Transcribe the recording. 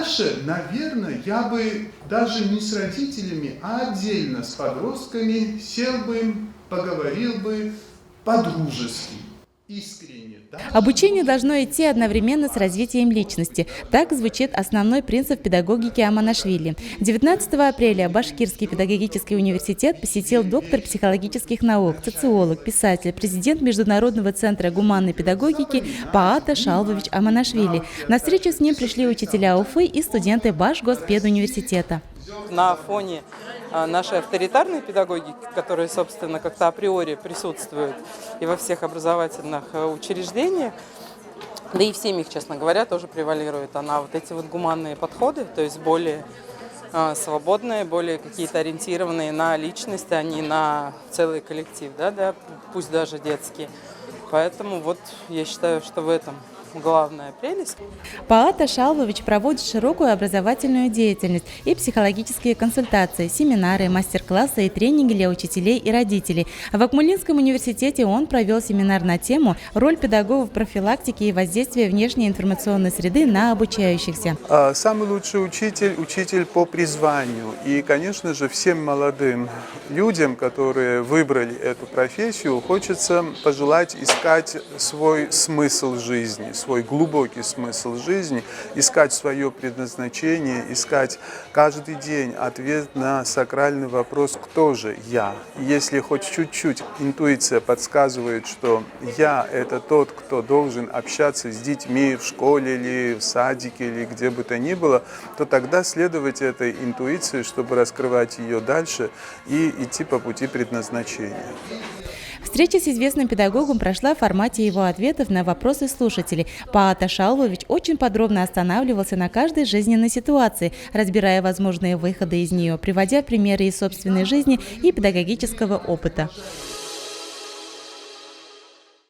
дальше, наверное, я бы даже не с родителями, а отдельно с подростками сел бы, поговорил бы по-дружески, искренне. Обучение должно идти одновременно с развитием личности. Так звучит основной принцип педагогики Аманашвили. 19 апреля Башкирский педагогический университет посетил доктор психологических наук, социолог, писатель, президент Международного центра гуманной педагогики Паата Шалвович Аманашвили. На встречу с ним пришли учителя Уфы и студенты Башгоспедуниверситета. На фоне нашей авторитарной педагогики, которая, собственно, как-то априори присутствует и во всех образовательных учреждениях, да и в семьях, честно говоря, тоже превалирует она вот эти вот гуманные подходы, то есть более свободные, более какие-то ориентированные на личность, а не на целый коллектив, да, пусть даже детские. Поэтому вот я считаю, что в этом главная прелесть. Паата Шалвович проводит широкую образовательную деятельность и психологические консультации, семинары, мастер-классы и тренинги для учителей и родителей. В Акмолинском университете он провел семинар на тему «Роль педагогов в профилактике и воздействие внешней информационной среды на обучающихся». Самый лучший учитель по призванию. И, конечно же, всем молодым людям, которые выбрали эту профессию, хочется пожелать искать свой смысл жизни, свой глубокий смысл жизни, искать свое предназначение, искать каждый день ответ на сакральный вопрос «Кто же я?». Если хоть чуть-чуть интуиция подсказывает, что «я» – это тот, кто должен общаться с детьми в школе или в садике или где бы то ни было, то тогда следовать этой интуиции, чтобы раскрывать ее дальше и идти по пути предназначения. Встреча с известным педагогом прошла в формате его ответов на вопросы слушателей. Паата Шалвович очень подробно останавливался на каждой жизненной ситуации, разбирая возможные выходы из нее, приводя примеры из собственной жизни и педагогического опыта.